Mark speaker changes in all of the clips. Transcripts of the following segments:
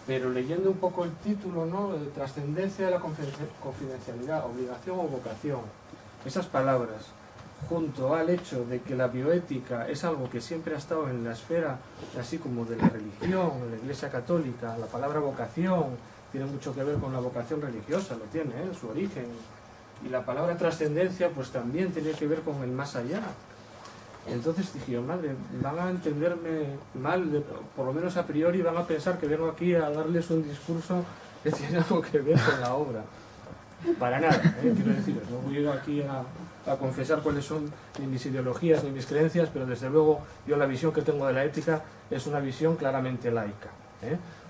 Speaker 1: pero leyendo un poco el título, ¿no? De trascendencia de la confidencialidad, obligación o vocación, esas palabras, junto al hecho de que la bioética es algo que siempre ha estado en la esfera, así como de la religión, de la Iglesia Católica, la palabra vocación tiene mucho que ver con la vocación religiosa, lo tiene, su origen, y la palabra trascendencia pues también tiene que ver con el más allá. Entonces dije, madre, van a entenderme mal, por lo menos a priori van a pensar que vengo aquí a darles un discurso que tiene algo que ver con la obra. Para nada, quiero deciros, no voy aquí a confesar cuáles son ni mis ideologías ni mis creencias, pero desde luego yo la visión que tengo de la ética es una visión claramente laica.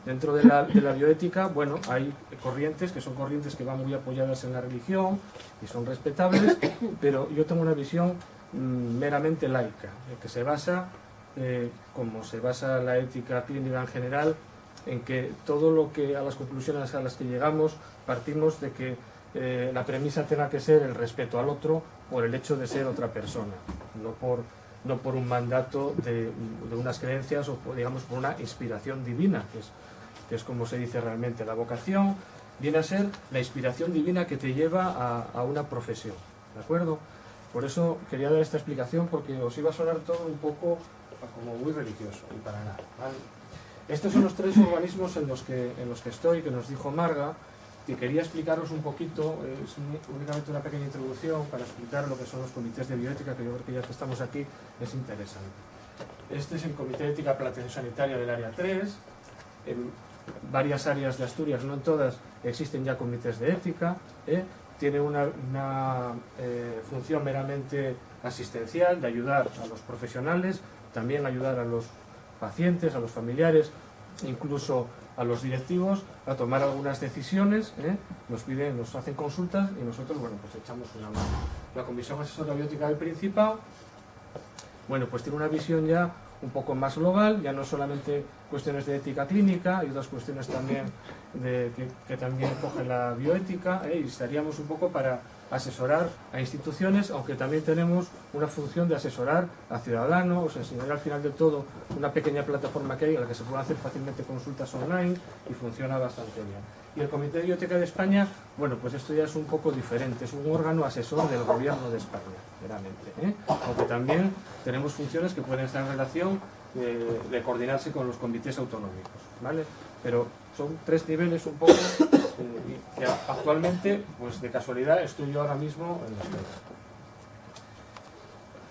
Speaker 1: Dentro de la bioética, bueno, hay corrientes que son corrientes que van muy apoyadas en la religión y son respetables, pero yo tengo una visión meramente laica, que se basa, como se basa la ética clínica en general, en que todo lo que, a las conclusiones a las que llegamos, partimos de que la premisa tenga que ser el respeto al otro por el hecho de ser otra persona, no por un mandato de unas creencias o digamos por una inspiración divina, que es como se dice realmente. La vocación viene a ser la inspiración divina que te lleva a una profesión, ¿de acuerdo? Por eso quería dar esta explicación, porque os iba a sonar todo un poco como muy religioso, y para nada, ¿vale? Estos son los tres organismos en los que estoy, que nos dijo Marga, y quería explicaros un poquito, es únicamente una pequeña introducción para explicar lo que son los comités de bioética, que yo creo que ya que estamos aquí es interesante. Este es el Comité de Ética Platensanitaria del Área 3, en varias áreas de Asturias, no en todas, existen ya comités de ética, tiene una función meramente asistencial, de ayudar a los profesionales, también ayudar a los pacientes, a los familiares, incluso a los directivos, a tomar algunas decisiones, nos hacen consultas y nosotros, bueno, pues echamos una mano. La Comisión Asesora Biótica del Principado, bueno, pues tiene una visión ya un poco más global, ya no solamente cuestiones de ética clínica, hay otras cuestiones también que también coge la bioética, y estaríamos un poco para asesorar a instituciones, aunque también tenemos una función de asesorar a ciudadanos. Os enseñaré al final de todo una pequeña plataforma que hay en la que se pueden hacer fácilmente consultas online y funciona bastante bien. Y el Comité de Bioética de España, bueno, pues esto ya es un poco diferente, es un órgano asesor del Gobierno de España, veramente, aunque también tenemos funciones que pueden estar en relación de coordinarse con los comités autonómicos, ¿vale? Pero son tres niveles un poco que actualmente, pues de casualidad, estoy yo ahora mismo en los tres.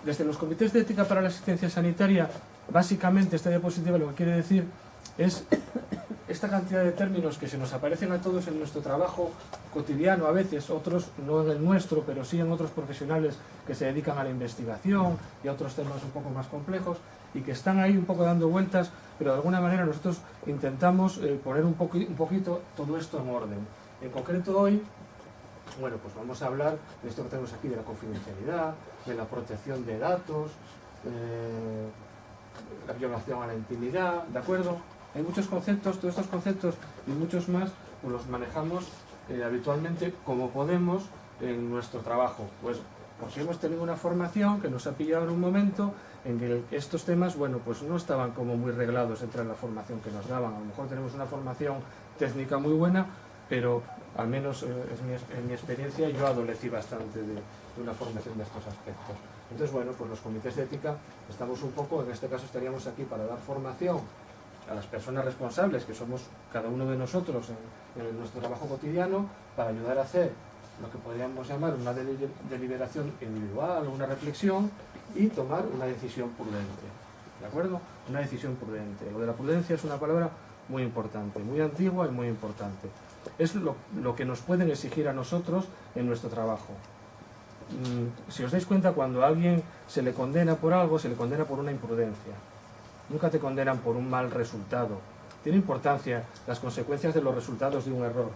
Speaker 1: Desde los comités de ética para la asistencia sanitaria, básicamente esta diapositiva lo que quiere decir es esta cantidad de términos que se nos aparecen a todos en nuestro trabajo cotidiano, a veces, otros no en el nuestro, pero sí en otros profesionales que se dedican a la investigación y a otros temas un poco más complejos, y que están ahí un poco dando vueltas, pero de alguna manera nosotros intentamos poner un poquito todo esto en orden. En concreto hoy, bueno, pues vamos a hablar de esto que tenemos aquí, de la confidencialidad, de la protección de datos, la violación a la intimidad, ¿de acuerdo? Hay muchos conceptos, todos estos conceptos y muchos más pues los manejamos habitualmente como podemos en nuestro trabajo, pues porque hemos tenido una formación que nos ha pillado en un momento en que estos temas, bueno, pues no estaban como muy reglados entre la formación que nos daban. A lo mejor tenemos una formación técnica muy buena, pero al menos en mi experiencia yo adolecí bastante de una formación de estos aspectos. Entonces, bueno, pues los comités de ética estamos un poco, en este caso estaríamos aquí para dar formación a las personas responsables, que somos cada uno de nosotros en nuestro trabajo cotidiano, para ayudar a hacer lo que podríamos llamar una deliberación individual o una reflexión y tomar una decisión prudente, ¿de acuerdo? Una decisión prudente. Lo de la prudencia es una palabra muy importante, muy antigua y muy importante. Es lo que nos pueden exigir a nosotros en nuestro trabajo. Si os dais cuenta, cuando a alguien se le condena por algo, se le condena por una imprudencia. Nunca te condenan por un mal resultado. Tiene importancia las consecuencias de los resultados de un error,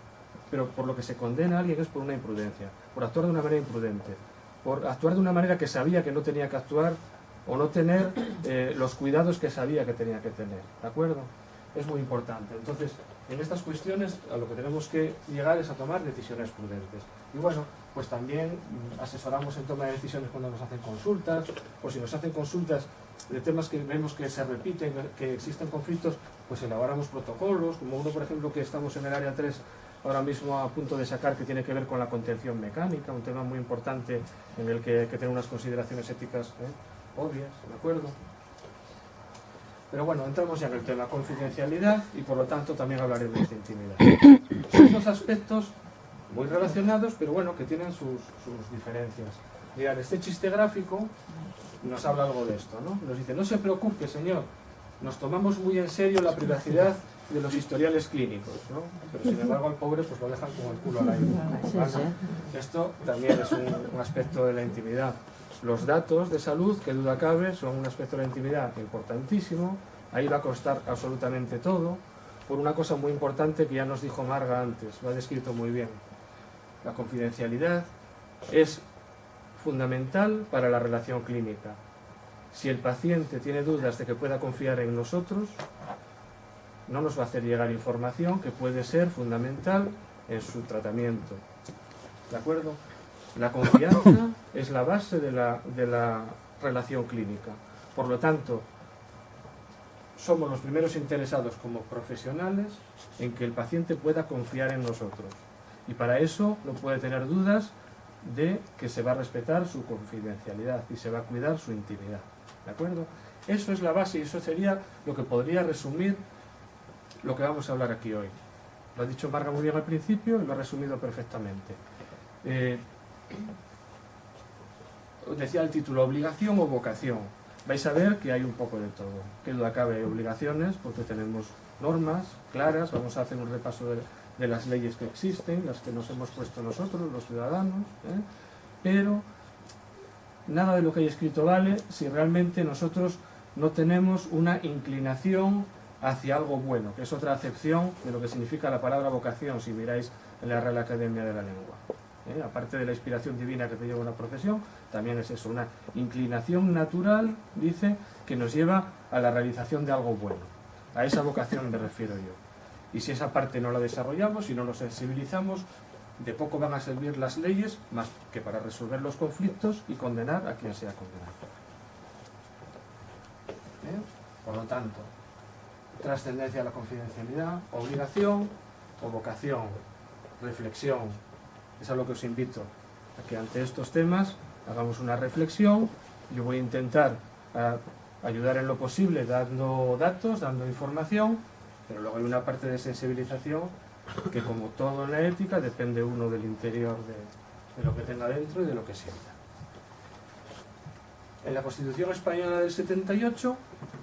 Speaker 1: pero por lo que se condena a alguien es por una imprudencia, por actuar de una manera imprudente, por actuar de una manera que sabía que no tenía que actuar o no tener los cuidados que sabía que tenía que tener, ¿de acuerdo? Es muy importante. Entonces, en estas cuestiones a lo que tenemos que llegar es a tomar decisiones prudentes. Y bueno, pues también asesoramos en toma de decisiones cuando nos hacen consultas, o si nos hacen consultas de temas que vemos que se repiten, que existen conflictos, pues elaboramos protocolos, como uno, por ejemplo, que estamos en el área 3 ahora mismo a punto de sacar, que tiene que ver con la contención mecánica, un tema muy importante en el que hay que tener unas consideraciones éticas obvias, ¿de acuerdo? Pero bueno, entramos ya en el tema confidencialidad y por lo tanto también hablaremos de intimidad. Son dos aspectos muy relacionados, pero bueno, que tienen sus diferencias. Mirad, este chiste gráfico nos habla algo de esto, ¿no? Nos dice, no se preocupe, señor, nos tomamos muy en serio la privacidad de los historiales clínicos, ¿no? Pero sin embargo al pobre pues lo dejan con el culo al aire, ¿no? Esto también es un aspecto de la intimidad. Los datos de salud, que duda cabe, son un aspecto de la intimidad importantísimo. Ahí va a constar absolutamente todo, por una cosa muy importante que ya nos dijo Marga antes, lo ha descrito muy bien. La confidencialidad es fundamental para la relación clínica. Si el paciente tiene dudas de que pueda confiar en nosotros, no nos va a hacer llegar información que puede ser fundamental en su tratamiento. ¿De acuerdo? La confianza es la base de la relación clínica. Por lo tanto, somos los primeros interesados como profesionales en que el paciente pueda confiar en nosotros. Y para eso no puede tener dudas de que se va a respetar su confidencialidad y se va a cuidar su intimidad. ¿De acuerdo? Eso es la base y eso sería lo que podría resumir lo que vamos a hablar aquí hoy. Lo ha dicho Marga muy bien al principio y lo ha resumido perfectamente. Decía el título, obligación o vocación. Vais a ver que hay un poco de todo. Que duda cabe, hay obligaciones porque tenemos normas claras, vamos a hacer un repaso de las leyes que existen, las que nos hemos puesto nosotros, los ciudadanos, pero nada de lo que hay escrito vale si realmente nosotros no tenemos una inclinación hacia algo bueno, que es otra acepción de lo que significa la palabra vocación, si miráis en la Real Academia de la Lengua. Aparte de la inspiración divina que te lleva a una profesión, también es eso, una inclinación natural, dice, que nos lleva a la realización de algo bueno. A esa vocación me refiero yo. Y si esa parte no la desarrollamos, si no nos sensibilizamos, de poco van a servir las leyes más que para resolver los conflictos y condenar a quien sea condenado. Por lo tanto, trascendencia a la confidencialidad, obligación o vocación, reflexión. Es a lo que os invito, a que ante estos temas hagamos una reflexión. Yo voy a intentar ayudar en lo posible dando datos, dando información, pero luego hay una parte de sensibilización que, como todo en la ética, depende uno del interior de lo que tenga dentro y de lo que sienta. En la Constitución Española del 78,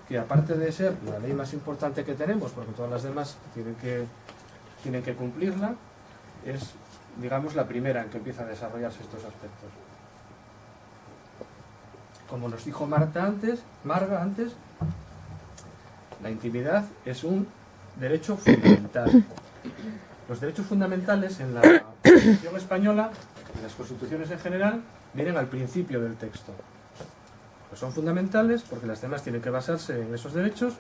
Speaker 1: que aparte de ser la ley más importante que tenemos, porque todas las demás tienen que cumplirla, es, digamos, la primera en que empieza a desarrollarse estos aspectos. Como nos dijo Marga antes, la intimidad es un derecho fundamental. Los derechos fundamentales en la Constitución española, en las constituciones en general, vienen al principio del texto. Pues son fundamentales porque las demás tienen que basarse en esos derechos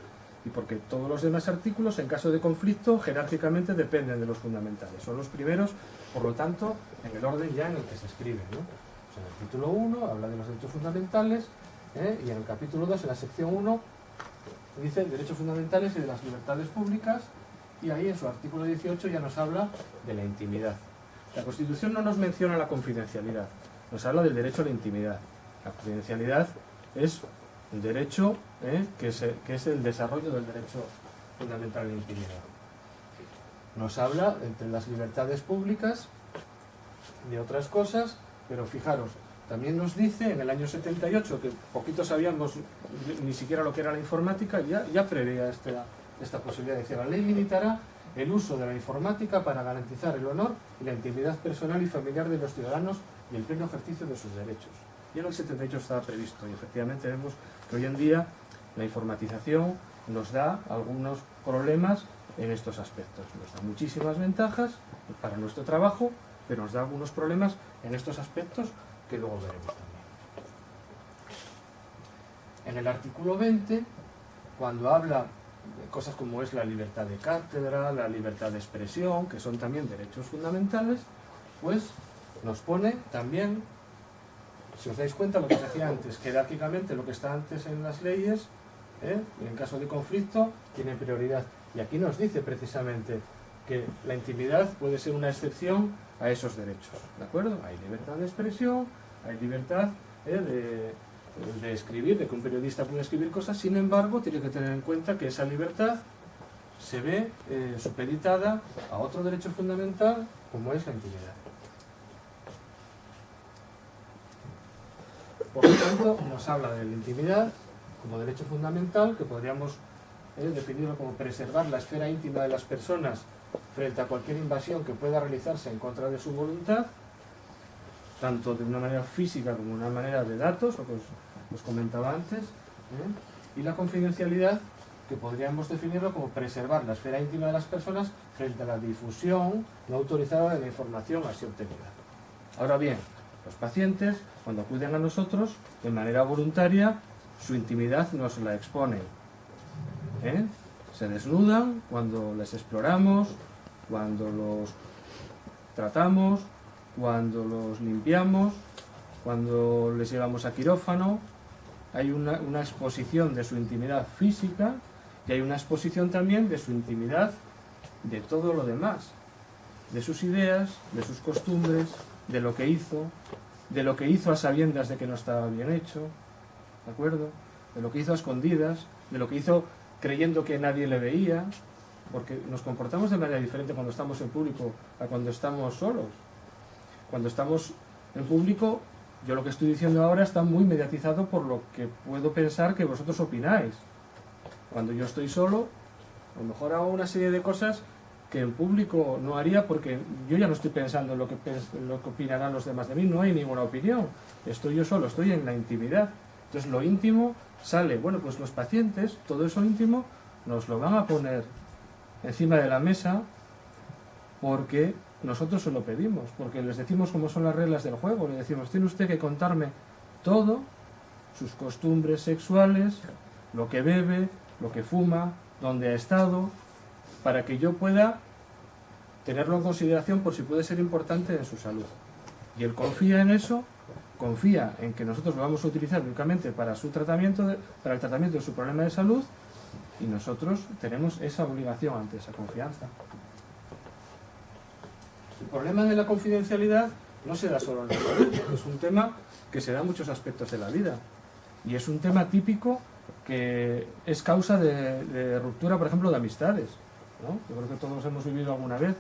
Speaker 1: y porque todos los demás artículos, en caso de conflicto, jerárquicamente dependen de los fundamentales. Son los primeros, por lo tanto, en el orden ya en el que se escribe, ¿no? Pues en el título 1 habla de los derechos fundamentales, y en el capítulo 2, en la sección 1, dice derechos fundamentales y de las libertades públicas, y ahí en su artículo 18 ya nos habla de la intimidad. La Constitución no nos menciona la confidencialidad, nos habla del derecho a la intimidad. La confidencialidad es un derecho que es el desarrollo del derecho fundamental a la intimidad. Nos habla entre las libertades públicas de otras cosas, pero fijaros, también nos dice en el año 78, que poquito sabíamos ni siquiera lo que era la informática, ya preveía esta posibilidad. Decía, la ley limitará el uso de la informática para garantizar el honor y la intimidad personal y familiar de los ciudadanos y el pleno ejercicio de sus derechos. Y en el 78 estaba previsto, y efectivamente vemos que hoy en día la informatización nos da algunos problemas en estos aspectos. Nos da muchísimas ventajas para nuestro trabajo, pero nos da algunos problemas en estos aspectos que luego veremos también. En el artículo 20, cuando habla de cosas como es la libertad de cátedra, la libertad de expresión, que son también derechos fundamentales, pues nos pone también, si os dais cuenta, lo que os decía antes, jerárquicamente lo que está antes en las leyes, en caso de conflicto, tiene prioridad. Y aquí nos dice precisamente que la intimidad puede ser una excepción a esos derechos, ¿de acuerdo? Hay libertad de expresión, hay libertad de escribir, de que un periodista puede escribir cosas, sin embargo, tiene que tener en cuenta que esa libertad se ve supeditada a otro derecho fundamental, como es la intimidad. Por lo tanto, nos habla de la intimidad como derecho fundamental, que podríamos definirlo como preservar la esfera íntima de las personas frente a cualquier invasión que pueda realizarse en contra de su voluntad, tanto de una manera física como de una manera de datos, lo que os comentaba antes, y la confidencialidad, que podríamos definirlo como preservar la esfera íntima de las personas frente a la difusión no autorizada de la información así obtenida. Ahora bien, los pacientes, cuando acuden a nosotros, de manera voluntaria, su intimidad nos la exponen. Se desnudan cuando les exploramos, cuando los tratamos, cuando los limpiamos, cuando les llevamos a quirófano. Hay una exposición de su intimidad física y hay una exposición también de su intimidad de todo lo demás, de sus ideas, de sus costumbres, de lo que hizo a sabiendas de que no estaba bien hecho, ¿de acuerdo? De lo que hizo a escondidas, de lo que hizo creyendo que nadie le veía, porque nos comportamos de manera diferente cuando estamos en público a cuando estamos solos. Cuando estamos en público, yo lo que estoy diciendo ahora está muy mediatizado por lo que puedo pensar que vosotros opináis. Cuando yo estoy solo, a lo mejor hago una serie de cosas que en público no haría, porque yo ya no estoy pensando en lo que opinarán los demás de mí, no hay ninguna opinión. Estoy yo solo, estoy en la intimidad. Entonces lo íntimo sale. Bueno, pues los pacientes, todo eso íntimo, nos lo van a poner encima de la mesa porque nosotros se lo pedimos, porque les decimos cómo son las reglas del juego, le decimos, tiene usted que contarme todo, sus costumbres sexuales, lo que bebe, lo que fuma, dónde ha estado, para que yo pueda tenerlo en consideración por si puede ser importante en su salud. Y él confía en eso, confía en que nosotros lo vamos a utilizar únicamente para su tratamiento, para el tratamiento de su problema de salud, y nosotros tenemos esa obligación ante esa confianza. El problema de la confidencialidad no se da solo en la salud, es un tema que se da en muchos aspectos de la vida. Y es un tema típico que es causa de ruptura, por ejemplo, de amistades, ¿no? Yo creo que todos hemos vivido alguna vez.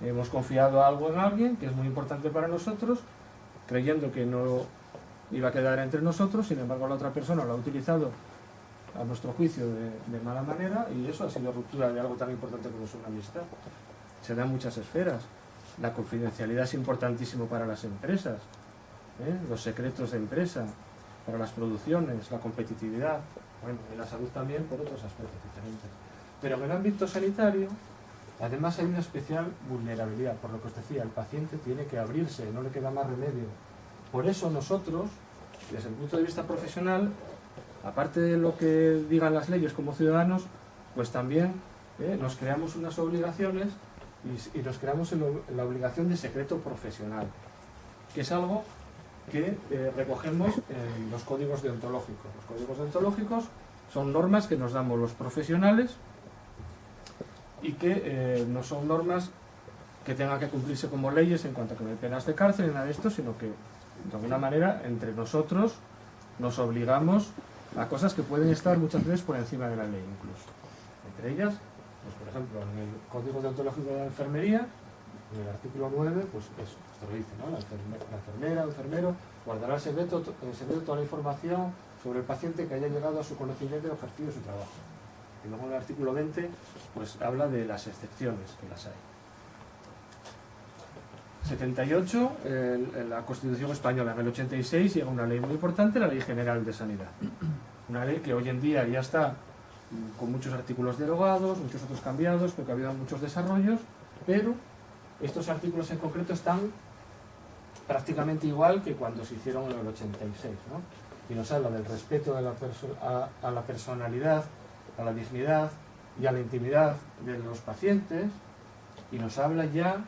Speaker 1: Hemos confiado algo en alguien que es muy importante para nosotros, creyendo que no iba a quedar entre nosotros, sin embargo la otra persona lo ha utilizado a nuestro juicio de mala manera, y eso ha sido ruptura de algo tan importante como es una amistad. Se da en muchas esferas. La confidencialidad es importantísimo para las empresas, los secretos de empresa, para las producciones, la competitividad, bueno, en la salud también por otros aspectos diferentes. Pero en el ámbito sanitario, además hay una especial vulnerabilidad, por lo que os decía, el paciente tiene que abrirse, no le queda más remedio. Por eso nosotros, desde el punto de vista profesional, aparte de lo que digan las leyes como ciudadanos, pues también nos creamos unas obligaciones y nos creamos la obligación de secreto profesional, que es algo que recogemos en los códigos deontológicos. Los códigos deontológicos son normas que nos damos los profesionales y que no son normas que tengan que cumplirse como leyes en cuanto a que no hay penas de cárcel ni nada de esto, sino que de alguna manera entre nosotros nos obligamos a cosas que pueden estar muchas veces por encima de la ley incluso. Entre ellas, pues por ejemplo, en el Código Deontológico de la Enfermería, en el artículo 9, pues eso, esto lo dice, ¿no? La enfermera o enfermero guardará en secreto toda la información sobre el paciente que haya llegado a su conocimiento y ejercicio de su trabajo. Y luego en el artículo 20, pues habla de las excepciones, que las hay. 78, en la Constitución Española, en el 86, llega una ley muy importante, la Ley General de Sanidad. Una ley que hoy en día ya está con muchos artículos derogados, muchos otros cambiados, porque ha habido muchos desarrollos, pero estos artículos en concreto están prácticamente igual que cuando se hicieron en el 86, ¿no? Y nos habla del respeto a la personalidad, a la dignidad y a la intimidad de los pacientes, y nos habla ya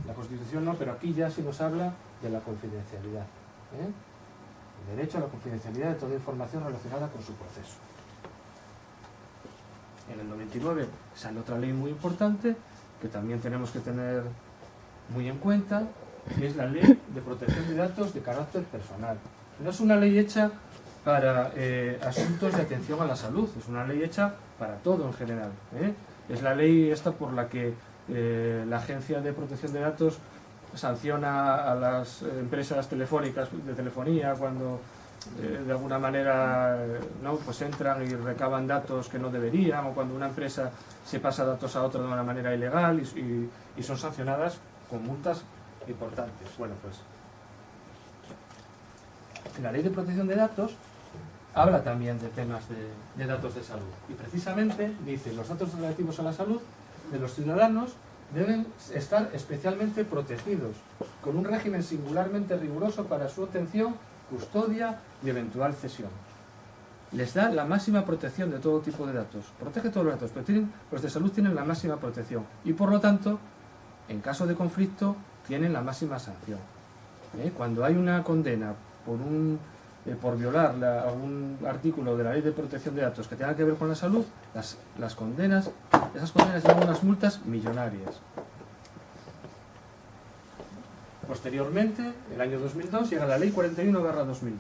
Speaker 1: La Constitución no, pero aquí ya sí nos habla de la confidencialidad. El derecho a la confidencialidad de toda información relacionada con su proceso. En el 99 sale otra ley muy importante que también tenemos que tener muy en cuenta, que es la Ley de Protección de Datos de Carácter Personal. No es una ley hecha para asuntos de atención a la salud, es una ley hecha para todo en general. Es la ley esta por la que la Agencia de Protección de Datos sanciona a las empresas telefónicas de telefonía cuando de alguna manera ¿no? pues entran y recaban datos que no deberían, o cuando una empresa se pasa datos a otra de una manera ilegal y son sancionadas con multas importantes. Bueno, pues la Ley de Protección de Datos habla también de temas de datos de salud y precisamente dice los datos relativos a la salud de los ciudadanos deben estar especialmente protegidos con un régimen singularmente riguroso para su obtención, custodia y eventual cesión. Les da la máxima protección de todo tipo de datos. Protege todos los datos, pero los de salud tienen la máxima protección y por lo tanto, en caso de conflicto, tienen la máxima sanción. Cuando hay una condena por violar algún artículo de la Ley de Protección de Datos que tenga que ver con la salud, esas condenas llevan unas multas millonarias. Posteriormente, el año 2002, llega la Ley 41/2002.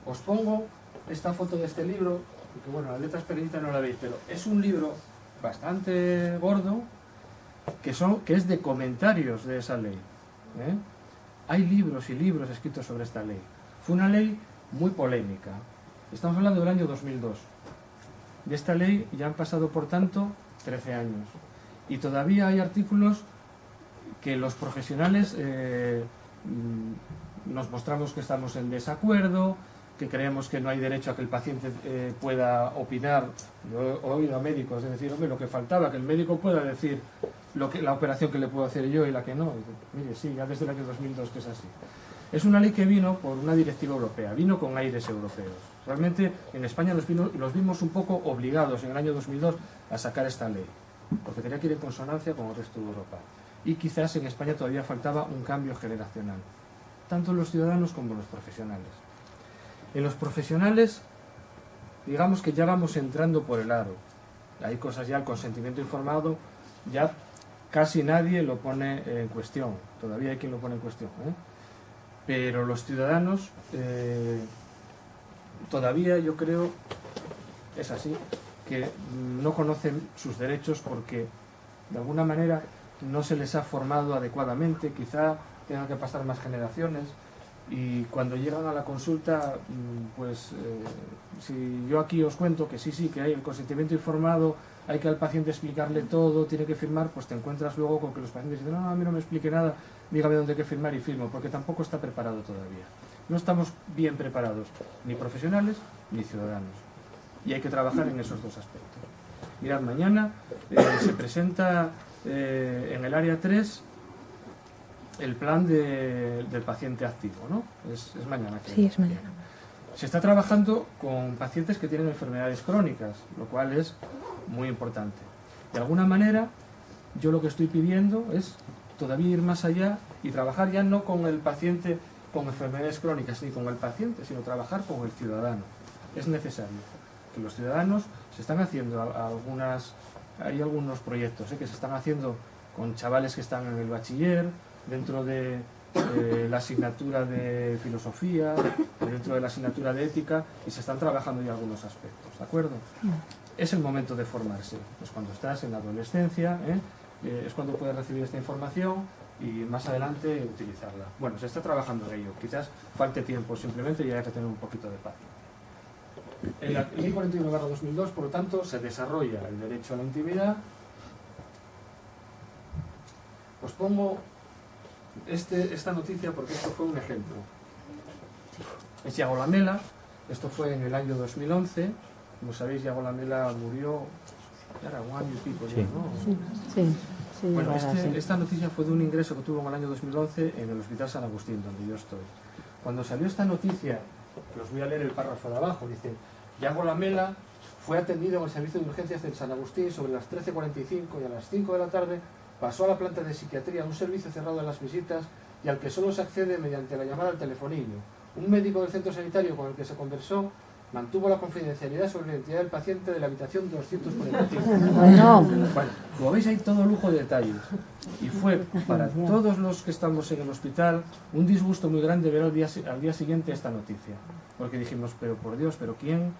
Speaker 1: Os pongo esta foto de este libro, que bueno, las letras pequeñitas no la veis, pero es un libro bastante gordo, que es de comentarios de esa ley. Hay libros y libros escritos sobre esta ley. Fue una ley muy polémica. Estamos hablando del año 2002. De esta ley ya han pasado, por tanto, 13 años. Y todavía hay artículos que los profesionales nos mostramos que estamos en desacuerdo, que creemos que no hay derecho a que el paciente pueda opinar. Yo he oído a médicos decir, hombre, lo que faltaba, que el médico pueda decir la operación que le puedo hacer yo y la que no. Y, mire, sí, ya desde el año 2002 que es así. Es una ley que vino por una directiva europea, vino con aires europeos. Realmente en España los vimos un poco obligados en el año 2002 a sacar esta ley, porque tenía que ir en consonancia con el resto de Europa. Y quizás en España todavía faltaba un cambio generacional, tanto en los ciudadanos como en los profesionales. En los profesionales, digamos que ya vamos entrando por el aro. Hay cosas ya, el consentimiento informado, ya casi nadie lo pone en cuestión. Todavía hay quien lo pone en cuestión. Pero los ciudadanos, todavía yo creo, es así, que no conocen sus derechos porque de alguna manera no se les ha formado adecuadamente, quizá tengan que pasar más generaciones. Y cuando llegan a la consulta, pues si yo aquí os cuento que sí, que hay el consentimiento informado, hay que al paciente explicarle todo, tiene que firmar, pues te encuentras luego con que los pacientes dicen, no, a mí no me explique nada, dígame dónde hay que firmar y firmo, porque tampoco está preparado todavía. No estamos bien preparados, ni profesionales ni ciudadanos. Y hay que trabajar en esos dos aspectos. Mirad, mañana se presenta en el área 3 el plan del paciente activo, ¿no? Es mañana. Creo.
Speaker 2: Sí, es mañana.
Speaker 1: Se está trabajando con pacientes que tienen enfermedades crónicas, lo cual es muy importante. De alguna manera, yo lo que estoy pidiendo es todavía ir más allá y trabajar ya no con el paciente con enfermedades crónicas ni con el paciente, sino trabajar con el ciudadano. Es necesario que los ciudadanos se están haciendo hay algunos proyectos que se están haciendo con chavales que están en el bachiller, dentro de la asignatura de filosofía, dentro de la asignatura de ética, y se están trabajando ya algunos aspectos, ¿de acuerdo? Es el momento de formarse, es cuando estás en la adolescencia, es cuando puedes recibir esta información y más adelante utilizarla. Bueno, se está trabajando en ello, quizás falte tiempo simplemente y hay que tener un poquito de paz. En la Ley 41/2002, por lo tanto, se desarrolla el derecho a la intimidad. Os pongo esta noticia porque esto fue un ejemplo. Es Iago Lamela, esto fue en el año 2011. Como sabéis, Iago Lamela murió, era un año y pico,
Speaker 2: sí.
Speaker 1: ¿no?
Speaker 2: Sí,
Speaker 1: bueno, esta noticia fue de un ingreso que tuvo en el año 2011 en el Hospital San Agustín, donde yo estoy. Cuando salió esta noticia, que os voy a leer el párrafo de abajo, dice: Iago Lamela fue atendido en el servicio de urgencias del San Agustín sobre las 13:45 y a las 5 de la tarde pasó a la planta de psiquiatría, un servicio cerrado en las visitas y al que solo se accede mediante la llamada al telefonillo. Un médico del centro sanitario con el que se conversó mantuvo la confidencialidad sobre la identidad del paciente de la habitación 245.
Speaker 2: Bueno,
Speaker 1: Como veis, hay todo lujo de detalles. Y fue para todos los que estamos en el hospital un disgusto muy grande ver al día siguiente esta noticia. Porque dijimos, pero por Dios, ¿pero quién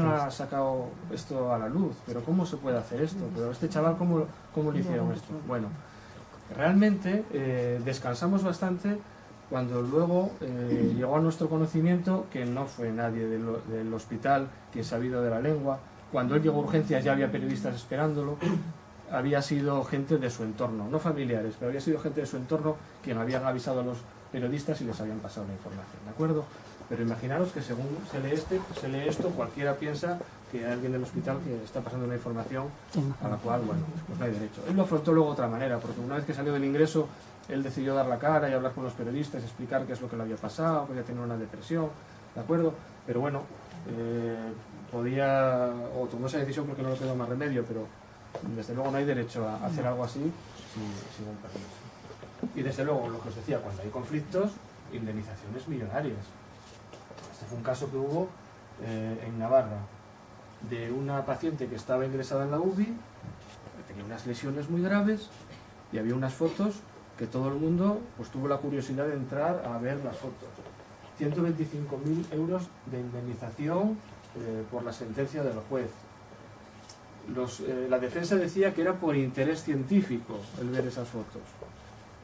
Speaker 1: ha sacado esto a la luz? ¿Pero cómo se puede hacer esto? ¿Pero este chaval cómo le hicieron esto? Bueno, realmente descansamos bastante cuando luego llegó a nuestro conocimiento que no fue nadie del hospital quien se ha sabido de la lengua. Cuando él llegó a urgencias ya había periodistas esperándolo. Había sido gente de su entorno, no familiares, pero había sido gente de su entorno quien habían avisado a los periodistas y les habían pasado la información, ¿de acuerdo? Pero imaginaros que según se lee esto, cualquiera piensa que hay alguien del hospital que está pasando una información a la cual, bueno, pues no hay derecho. Él lo afrontó luego de otra manera, porque una vez que salió del ingreso, él decidió dar la cara y hablar con los periodistas, explicar qué es lo que le había pasado, que había tenido una depresión, ¿de acuerdo? Pero bueno, o tomó esa decisión porque no le quedó más remedio, pero desde luego no hay derecho a hacer algo así sin un permiso. Y desde luego, lo que os decía, cuando hay conflictos, indemnizaciones millonarias. Este fue un caso que hubo en Navarra, de una paciente que estaba ingresada en la UBI, tenía unas lesiones muy graves, y había unas fotos que todo el mundo pues tuvo la curiosidad de entrar a ver las fotos. 125.000 euros de indemnización por la sentencia del juez. La defensa decía que era por interés científico el ver esas fotos,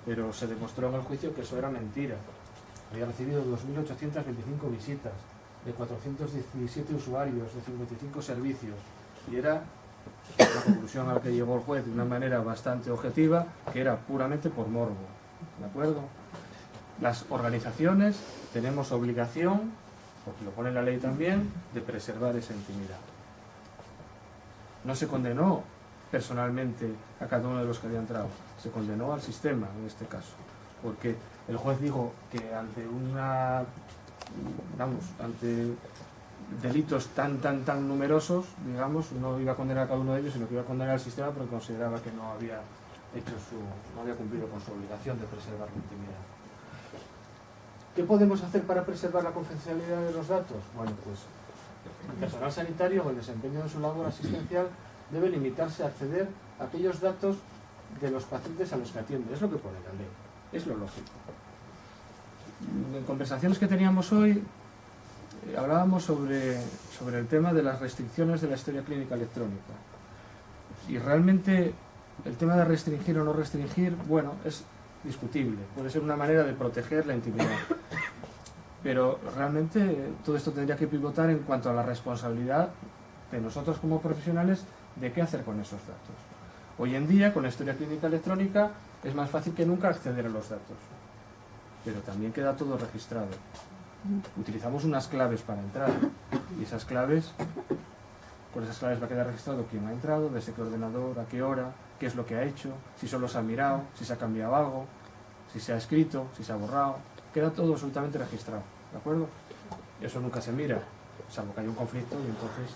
Speaker 1: pero se demostró en el juicio que eso era mentira. Había recibido 2.825 visitas, de 417 usuarios, de 55 servicios, y era la conclusión a la que llegó el juez de una manera bastante objetiva, que era puramente por morbo, ¿de acuerdo? Las organizaciones tenemos obligación, porque lo pone la ley también, de preservar esa intimidad. No se condenó personalmente a cada uno de los que había entrado, se condenó al sistema en este caso, porque el juez dijo que ante ante delitos tan numerosos, digamos, no iba a condenar a cada uno de ellos, sino que iba a condenar al sistema porque consideraba que no había cumplido con su obligación de preservar la intimidad. ¿Qué podemos hacer para preservar la confidencialidad de los datos? Bueno, pues el personal sanitario, en el desempeño de su labor asistencial, debe limitarse a acceder a aquellos datos de los pacientes a los que atiende. Es lo que pone la ley, es lo lógico. En conversaciones que teníamos hoy, hablábamos sobre el tema de las restricciones de la historia clínica electrónica. Y realmente el tema de restringir o no restringir, bueno, es discutible. Puede ser una manera de proteger la intimidad. Pero realmente todo esto tendría que pivotar en cuanto a la responsabilidad de nosotros como profesionales de qué hacer con esos datos. Hoy en día, con la historia clínica electrónica, es más fácil que nunca acceder a los datos. Pero también queda todo registrado. Utilizamos unas claves para entrar y esas claves, con esas claves va a quedar registrado quién ha entrado, desde qué ordenador, a qué hora, qué es lo que ha hecho, si solo se ha mirado, si se ha cambiado algo, si se ha escrito, si se ha borrado, queda todo absolutamente registrado, ¿de acuerdo? Eso nunca se mira, salvo que haya un conflicto y entonces...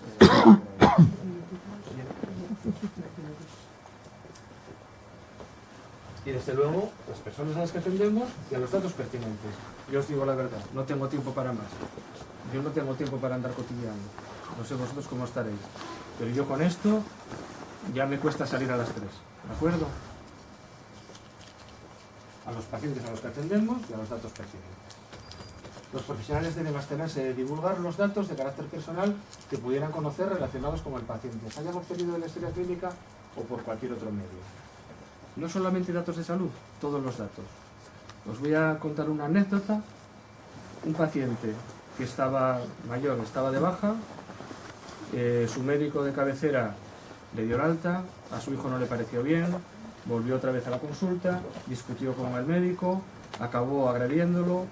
Speaker 1: Y desde luego, las personas a las que atendemos y a los datos pertinentes. Yo os digo la verdad, no tengo tiempo para más. Yo no tengo tiempo para andar cotilleando. No sé vosotros cómo estaréis. Pero yo con esto ya me cuesta salir a las 3. ¿De acuerdo? A los pacientes a los que atendemos y a los datos pertinentes. Los profesionales deben abstenerse de divulgar los datos de carácter personal que pudieran conocer relacionados con el paciente, se hayan obtenido de la historia clínica o por cualquier otro medio. No solamente datos de salud, todos los datos. Os voy a contar una anécdota. Un paciente que estaba mayor, estaba de baja, su médico de cabecera le dio el alta, a su hijo no le pareció bien, volvió otra vez a la consulta, discutió con el médico, acabó agrediéndolo,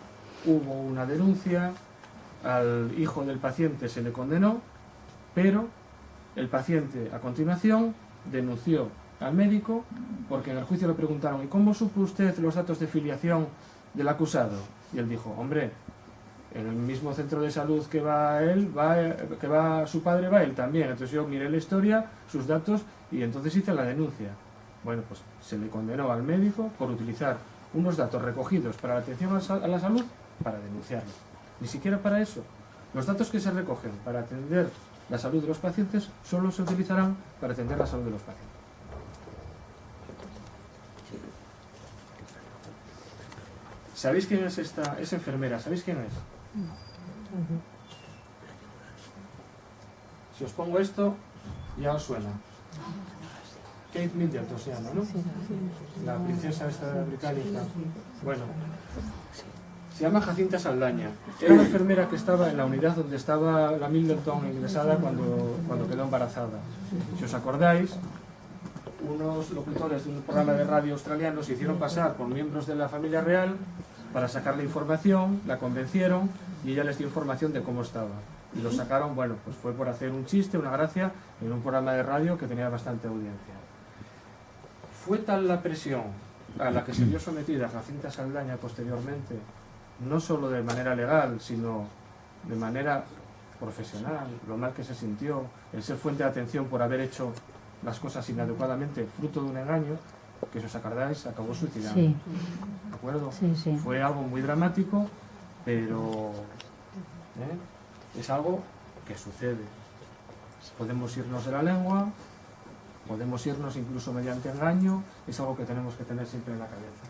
Speaker 1: hubo una denuncia, al hijo del paciente se le condenó, pero el paciente a continuación denunció al médico porque en el juicio le preguntaron ¿y cómo supo usted los datos de filiación del acusado? Y él dijo, hombre, en el mismo centro de salud que va él, que va su padre, va él también. Entonces yo miré la historia, sus datos y entonces hice la denuncia. Bueno, pues se le condenó al médico por utilizar unos datos recogidos para la atención a la salud para denunciarlo. Ni siquiera para eso. Los datos que se recogen para atender la salud de los pacientes solo se utilizarán para atender la salud de los pacientes. ¿Sabéis quién es esta? Es enfermera, ¿sabéis quién es? Si os pongo esto, ya os suena. Kate Middleton se llama, ¿no? La princesa esta británica. Bueno, se llama Jacinta Saldaña. Era la enfermera que estaba en la unidad donde estaba la Middleton ingresada cuando quedó embarazada. Si os acordáis, unos locutores de un programa de radio australiano se hicieron pasar por miembros de la familia real para sacarle información, la convencieron y ella les dio información de cómo estaba. Y lo sacaron, bueno, pues fue por hacer un chiste, una gracia, en un programa de radio que tenía bastante audiencia. Fue tal la presión a la que se vio sometida Jacinta Saldaña posteriormente, no solo de manera legal, sino de manera profesional, lo mal que se sintió, el ser fuente de atención por haber hecho las cosas inadecuadamente, fruto de un engaño, que si os acordáis, acabó suicidando.
Speaker 2: Sí.
Speaker 1: ¿De acuerdo?
Speaker 2: Sí, sí.
Speaker 1: Fue algo muy dramático, pero es algo que sucede. Podemos irnos de la lengua, podemos irnos incluso mediante engaño, es algo que tenemos que tener siempre en la cabeza.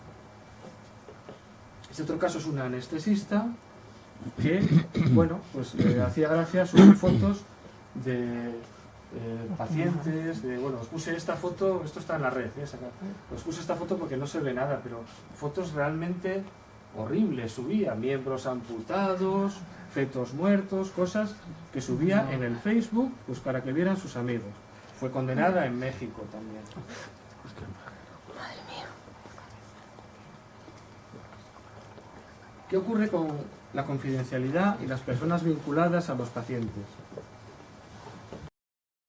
Speaker 1: Este otro caso es una anestesista que, bueno, pues hacía gracia subir fotos de pacientes, bueno, os puse esta foto, esto está en la red, os puse esta foto porque no se ve nada, pero fotos realmente horribles, subía miembros amputados, fetos muertos, cosas que subía en el Facebook pues para que vieran sus amigos. Fue condenada en México también.
Speaker 2: Madre mía.
Speaker 1: ¿Qué ocurre con la confidencialidad y las personas vinculadas a los pacientes?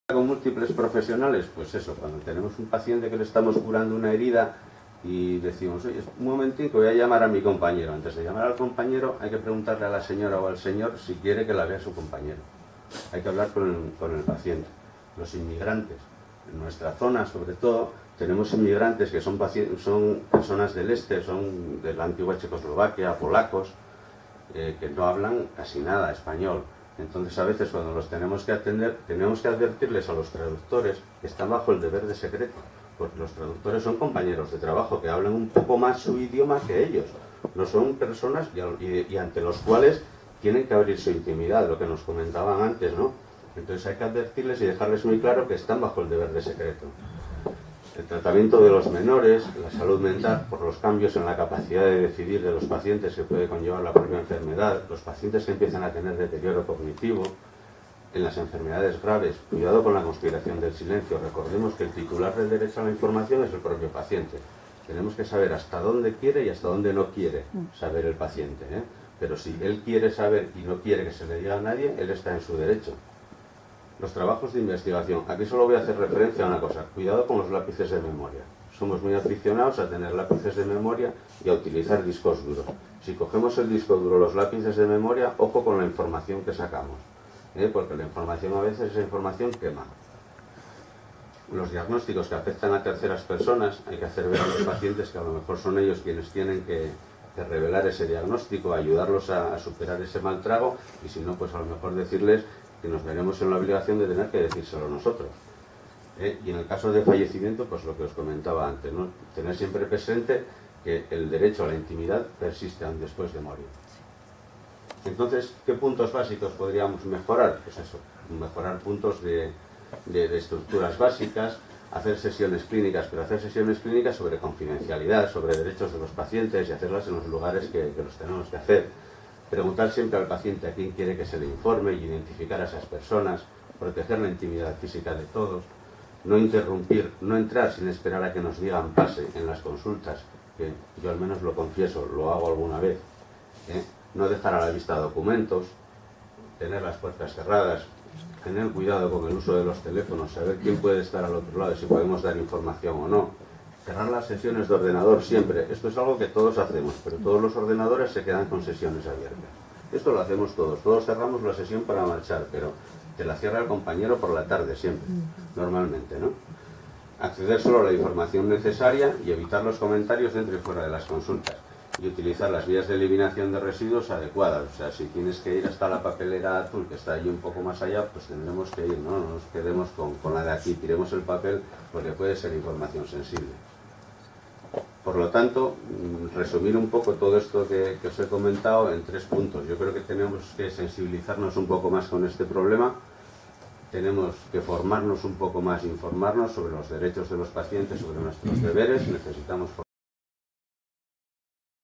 Speaker 3: Con múltiples profesionales, pues eso, cuando tenemos un paciente que le estamos curando una herida y decimos, oye, un momentín que voy a llamar a mi compañero. Antes de llamar al compañero hay que preguntarle a la señora o al señor si quiere que la vea su compañero. Hay que hablar con el paciente. Los inmigrantes, en nuestra zona sobre todo, tenemos inmigrantes que son personas del este, son de la antigua Checoslovaquia, polacos, que no hablan casi nada español. Entonces a veces cuando los tenemos que atender, tenemos que advertirles a los traductores que están bajo el deber de secreto, porque los traductores son compañeros de trabajo que hablan un poco más su idioma que ellos. No son personas y ante los cuales tienen que abrir su intimidad, lo que nos comentaban antes, ¿no? Entonces hay que advertirles y dejarles muy claro que están bajo el deber de secreto. El tratamiento de los menores, la salud mental, por los cambios en la capacidad de decidir de los pacientes que puede conllevar la propia enfermedad, los pacientes que empiezan a tener deterioro cognitivo, en las enfermedades graves, cuidado con la conspiración del silencio. Recordemos que el titular del derecho a la información es el propio paciente. Tenemos que saber hasta dónde quiere y hasta dónde no quiere saber el paciente, ¿eh? Pero si él quiere saber y no quiere que se le diga a nadie, él está en su derecho. Los trabajos de investigación. Aquí solo voy a hacer referencia a una cosa. Cuidado con los lápices de memoria. Somos muy aficionados a tener lápices de memoria y a utilizar discos duros. Si cogemos el disco duro, los lápices de memoria, ojo con la información que sacamos. Porque la información a veces, esa información quema. Los diagnósticos que afectan a terceras personas, hay que hacer ver a los pacientes que a lo mejor son ellos quienes tienen que revelar ese diagnóstico, ayudarlos a superar ese mal trago, y si no, pues a lo mejor decirles que nos veremos en la obligación de tener que decírselo nosotros. Y en el caso de fallecimiento, pues lo que os comentaba antes, ¿no? Tener siempre presente que el derecho a la intimidad persiste aún después de morir. Entonces, ¿qué puntos básicos podríamos mejorar? Pues eso, mejorar puntos de estructuras básicas, hacer sesiones clínicas, pero hacer sesiones clínicas sobre confidencialidad, sobre derechos de los pacientes y hacerlas en los lugares que los tenemos que hacer. Preguntar siempre al paciente a quién quiere que se le informe y identificar a esas personas, proteger la intimidad física de todos, no interrumpir, no entrar sin esperar a que nos digan pase en las consultas, que yo al menos lo confieso, lo hago alguna vez, no dejar a la vista documentos, tener las puertas cerradas, tener cuidado con el uso de los teléfonos, saber quién puede estar al otro lado, si podemos dar información o no. Cerrar las sesiones de ordenador siempre. Esto es algo que todos hacemos, pero todos los ordenadores se quedan con sesiones abiertas. Esto lo hacemos todos. Todos cerramos la sesión para marchar, pero te la cierra el compañero por la tarde siempre, normalmente, ¿no? acceder solo a la información necesaria y evitar los comentarios dentro y fuera de las consultas. Y utilizar las vías de eliminación de residuos adecuadas. O sea, si tienes que ir hasta la papelera azul, que está allí un poco más allá, pues tendremos que ir, ¿no? No nos quedemos con la de aquí, tiremos el papel porque puede ser información sensible. Por lo tanto, resumir un poco todo esto que os he comentado en 3 puntos. Yo creo que tenemos que sensibilizarnos un poco más con este problema. Tenemos que formarnos un poco más, informarnos sobre los derechos de los pacientes, sobre nuestros deberes. Necesitamos